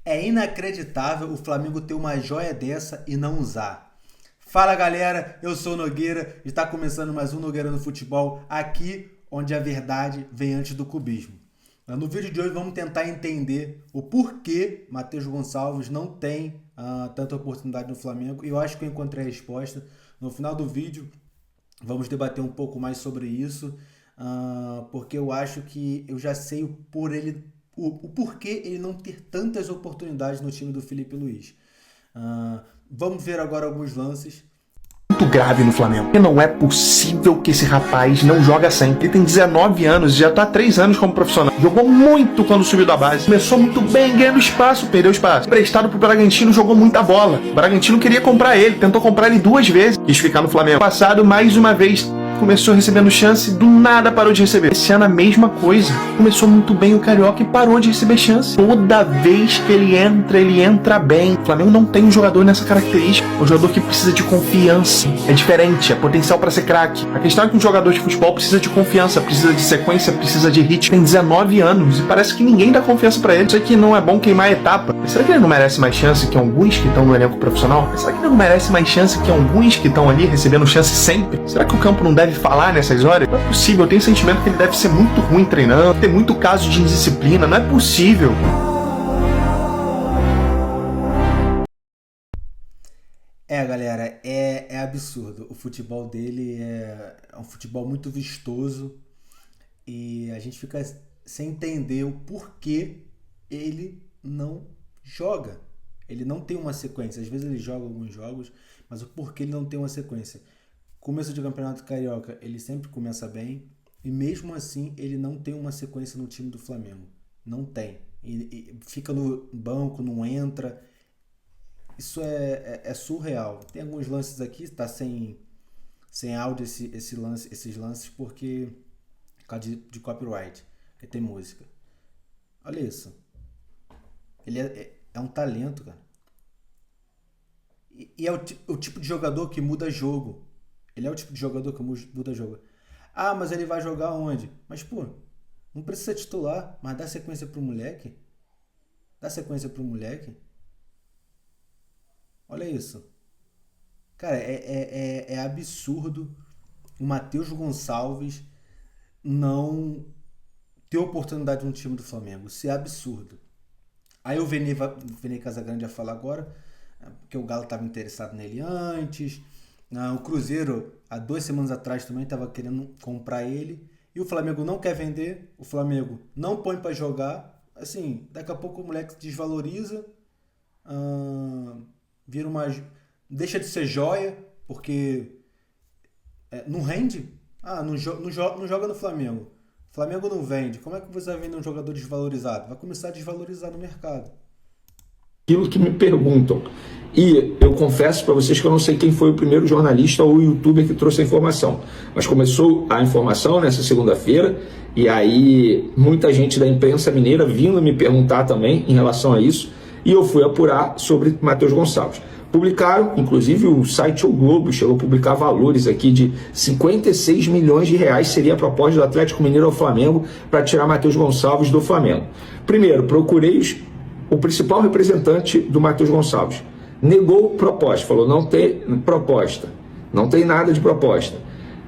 É inacreditável o Flamengo ter uma joia dessa e não usar. Fala galera, eu sou o Nogueira e está começando mais um Nogueira no Futebol, aqui onde a verdade vem antes do clubismo. No vídeo de hoje vamos tentar entender o porquê Matheus Gonçalves não tem tanta oportunidade no Flamengo e eu acho que eu encontrei a resposta. No final do vídeo vamos debater um pouco mais sobre isso, porque eu acho que eu já sei o porquê ele não ter tantas oportunidades no time do Felipe Luiz. Vamos ver agora alguns lances. Muito grave no Flamengo. E não é possível que esse rapaz não joga sempre. Ele tem 19 anos e já tá há 3 anos como profissional. Jogou muito quando subiu da base. Começou muito bem, ganhando espaço, perdeu espaço. Emprestado pro Bragantino, jogou muita bola. O Bragantino queria comprar ele, tentou comprar ele 2 vezes. Quis ficar no Flamengo. Passado, mais uma vez, começou recebendo chance, do nada parou de receber. Esse ano a mesma coisa. Começou muito bem o Carioca e parou de receber chance. Toda vez que ele entra bem. O Flamengo não tem um jogador nessa característica. Um jogador que precisa de confiança. É diferente, é potencial para ser craque. A questão é que um jogador de futebol precisa de confiança, precisa de sequência, precisa de ritmo. Tem 19 anos e parece que ninguém dá confiança para ele. Sei que não é bom queimar a etapa. Mas será que ele não merece mais chance que alguns que estão no elenco profissional? Mas será que ele não merece mais chance que alguns que estão ali recebendo chance sempre? Será que o campo não deve falar nessas horas? Não é possível, eu tenho o sentimento que ele deve ser muito ruim treinando, ter muito caso de indisciplina, não é possível. Galera, é absurdo. O futebol dele é um futebol muito vistoso e a gente fica sem entender o porquê ele não joga. Ele não tem uma sequência. Às vezes ele joga alguns jogos, mas o porquê ele não tem uma sequência. Começo de campeonato carioca, ele sempre começa bem e mesmo assim ele não tem uma sequência no time do Flamengo. Não tem. E fica no banco, não entra. Isso é surreal. Tem alguns lances aqui, tá sem áudio esses lances porque por causa de copyright. Aí tem música. Olha isso. Ele é um talento, cara. E é o tipo de jogador que muda jogo. Ele é o tipo de jogador que muda jogo. Ah, mas ele vai jogar onde? Mas, pô, não precisa titular, mas dá sequência pro moleque. Dá sequência pro moleque. Olha isso. Cara, é absurdo o Matheus Gonçalves não ter oportunidade no time do Flamengo. Isso é absurdo. Aí o Vene Casagrande ia falar agora, porque o Galo estava interessado nele antes. O Cruzeiro, há 2 semanas atrás, também estava querendo comprar ele. E o Flamengo não quer vender, o Flamengo não põe para jogar. Assim, daqui a pouco o moleque desvaloriza, ah, vira uma. Deixa de ser joia, porque não rende. Não joga no Flamengo. O Flamengo não vende. Como é que você vai vender um jogador desvalorizado? Vai começar a desvalorizar no mercado. Aquilo que me perguntam. E eu confesso para vocês que eu não sei quem foi o primeiro jornalista ou youtuber que trouxe a informação. Mas começou a informação nessa segunda-feira, e aí muita gente da imprensa mineira vindo me perguntar também em relação a isso, e eu fui apurar sobre Matheus Gonçalves. Publicaram, inclusive o site O Globo chegou a publicar valores aqui de 56 milhões de reais seria a proposta do Atlético Mineiro ao Flamengo para tirar Matheus Gonçalves do Flamengo. Primeiro, procurei o principal representante do Matheus Gonçalves. Negou proposta, falou não tem proposta, não tem nada de proposta.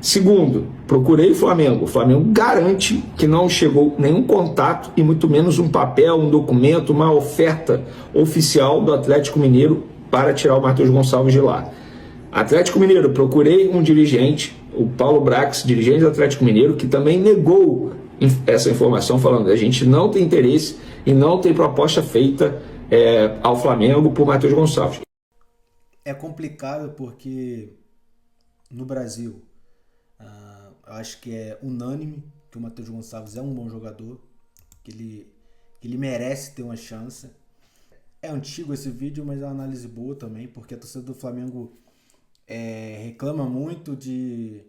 Segundo, procurei o Flamengo garante que não chegou nenhum contato e muito menos um papel, um documento, uma oferta oficial do Atlético Mineiro para tirar o Matheus Gonçalves de lá. Atlético Mineiro, procurei um dirigente, o Paulo Brax, dirigente do Atlético Mineiro, que também negou essa informação, falando que a gente não tem interesse e não tem proposta feita ao Flamengo por Matheus Gonçalves. É complicado porque no Brasil, eu acho que é unânime que o Matheus Gonçalves é um bom jogador, que ele merece ter uma chance. É antigo esse vídeo, mas é uma análise boa também, porque a torcida do Flamengo reclama muito de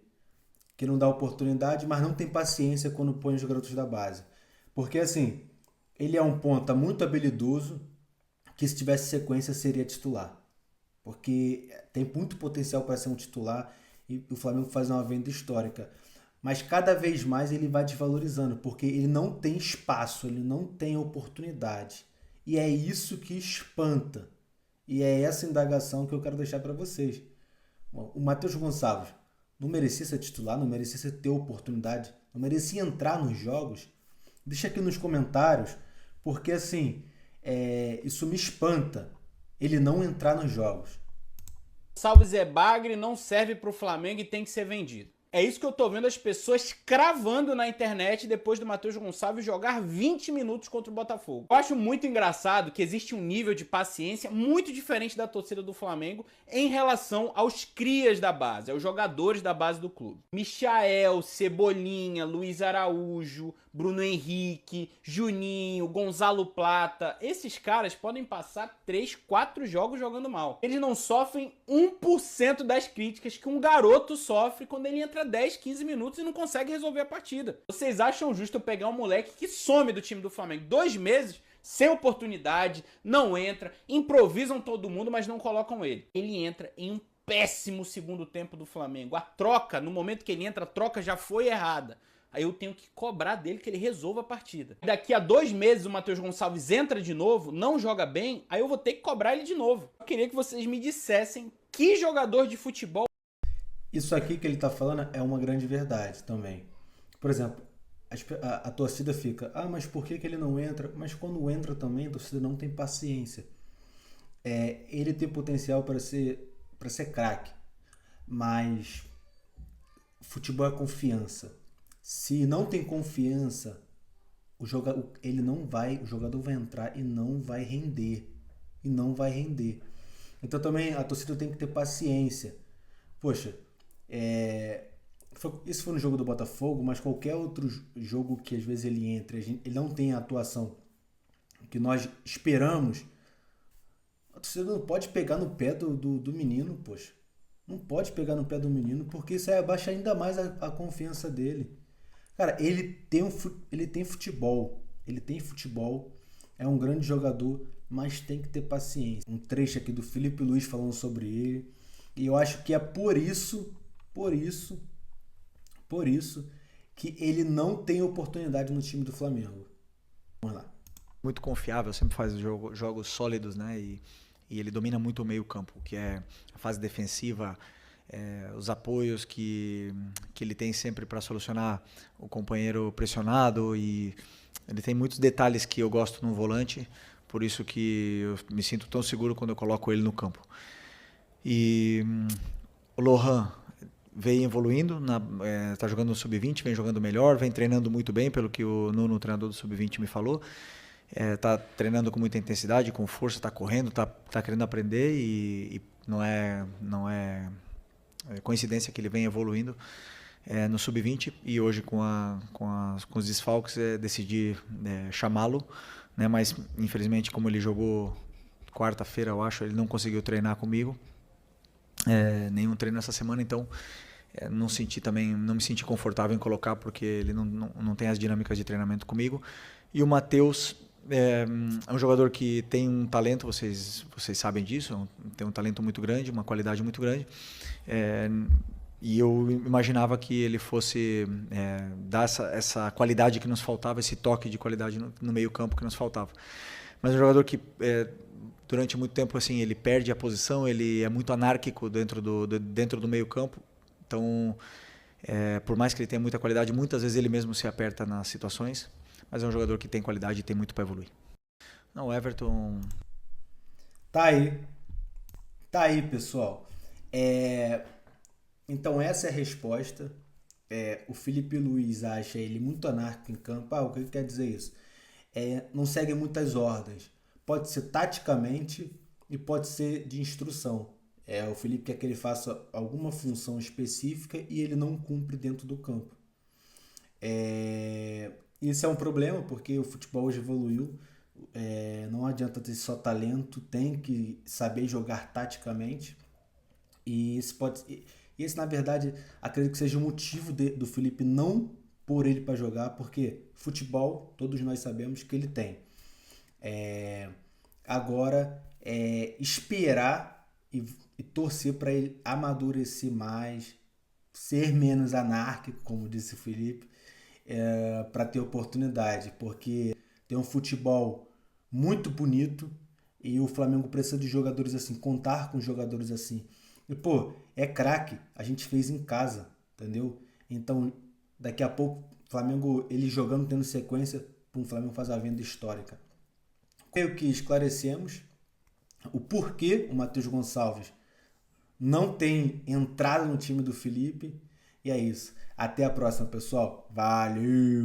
que não dá oportunidade, mas não tem paciência quando põe os garotos da base. Porque assim, ele é um ponta muito habilidoso, que se tivesse sequência seria titular. Porque tem muito potencial para ser um titular e o Flamengo faz uma venda histórica. Mas cada vez mais ele vai desvalorizando, porque ele não tem espaço, ele não tem oportunidade. E é isso que espanta. E é essa indagação que eu quero deixar para vocês. Bom, o Matheus Gonçalves não merecia ser titular, não merecia ter oportunidade, não merecia entrar nos jogos? Deixa aqui nos comentários, porque assim, isso me espanta, ele não entrar nos jogos. Gonçalves é bagre, não serve pro Flamengo e tem que ser vendido. É isso que eu tô vendo as pessoas cravando na internet depois do Matheus Gonçalves jogar 20 minutos contra o Botafogo. Eu acho muito engraçado que existe um nível de paciência muito diferente da torcida do Flamengo em relação aos crias da base, aos jogadores da base do clube. Michael, Cebolinha, Luiz Araújo, Bruno Henrique, Juninho, Gonzalo Plata, esses caras podem passar 3, 4 jogos jogando mal. Eles não sofrem 1% das críticas que um garoto sofre quando ele entra 10, 15 minutos e não consegue resolver a partida. Vocês acham justo eu pegar um moleque que some do time do Flamengo 2 meses, sem oportunidade, não entra, improvisam todo mundo, mas não colocam ele. Ele entra em um péssimo segundo tempo do Flamengo. A troca, no momento que ele entra, a troca já foi errada. Aí eu tenho que cobrar dele que ele resolva a partida. Daqui a 2 meses o Matheus Gonçalves entra de novo, não joga bem, aí eu vou ter que cobrar ele de novo. Eu queria que vocês me dissessem que jogador de futebol... Isso aqui que ele está falando é uma grande verdade também. Por exemplo, a torcida fica, mas por que ele não entra? Mas quando entra também, a torcida não tem paciência. Ele tem potencial para ser craque, mas futebol é confiança. Se não tem confiança, o jogador vai entrar e não vai render. E não vai render. Então também a torcida tem que ter paciência. Poxa, isso foi no jogo do Botafogo, mas qualquer outro jogo que às vezes ele entra, ele não tem a atuação que nós esperamos, a torcida não pode pegar no pé do menino, poxa. Não pode pegar no pé do menino, porque isso aí abaixa ainda mais a confiança dele. Cara, ele tem futebol, é um grande jogador, mas tem que ter paciência. Um trecho aqui do Felipe Luiz falando sobre ele, e eu acho que é por isso que ele não tem oportunidade no time do Flamengo. Vamos lá. Muito confiável, sempre faz jogos sólidos, né? E ele domina muito o meio campo, que é a fase defensiva, os apoios que ele tem sempre para solucionar o companheiro pressionado, e ele tem muitos detalhes que eu gosto no volante, por isso que eu me sinto tão seguro quando eu coloco ele no campo. E o Lohan vem evoluindo, está jogando no Sub-20, vem jogando melhor, vem treinando muito bem, pelo que o Nuno, o treinador do Sub-20, me falou. Está treinando com muita intensidade, com força, está correndo, está querendo aprender, e não é coincidência que ele vem evoluindo no Sub-20, e hoje com os desfalques decidi chamá-lo, né? Mas infelizmente, como ele jogou quarta-feira, eu acho, ele não conseguiu treinar comigo, nenhum treino essa semana, então não me senti confortável em colocar, porque ele não tem as dinâmicas de treinamento comigo. E o Matheus é um jogador que tem um talento, vocês sabem disso, tem um talento muito grande, uma qualidade muito grande, e eu imaginava que ele fosse dar essa qualidade que nos faltava, esse toque de qualidade no meio campo que nos faltava. Mas é um jogador que durante muito tempo assim, ele perde a posição, ele é muito anárquico dentro do meio campo, então por mais que ele tenha muita qualidade, muitas vezes ele mesmo se aperta nas situações, mas é um jogador que tem qualidade e tem muito para evoluir. Não, o Everton... Tá aí, pessoal. Então essa é a resposta. O Felipe Luiz acha ele muito anárquico em campo. O que quer dizer isso? Não segue muitas ordens. Pode ser taticamente e pode ser de instrução. O Felipe quer que ele faça alguma função específica e ele não cumpre dentro do campo. Isso é um problema, porque o futebol hoje evoluiu. Não adianta ter só talento, tem que saber jogar taticamente. E esse, na verdade, acredito que seja o motivo do Felipe não pôr ele para jogar, porque futebol, todos nós sabemos que ele tem. Agora, esperar e torcer para ele amadurecer mais, ser menos anárquico, como disse o Felipe, para ter oportunidade, porque tem um futebol muito bonito e o Flamengo precisa de jogadores assim, contar com jogadores assim. E, pô, é craque, a gente fez em casa, entendeu? Então, daqui a pouco, o Flamengo, ele jogando, tendo sequência, o Flamengo faz a venda histórica. Creio que esclarecemos o porquê o Matheus Gonçalves não tem entrado no time do Felipe. E é isso. Até a próxima, pessoal. Valeu!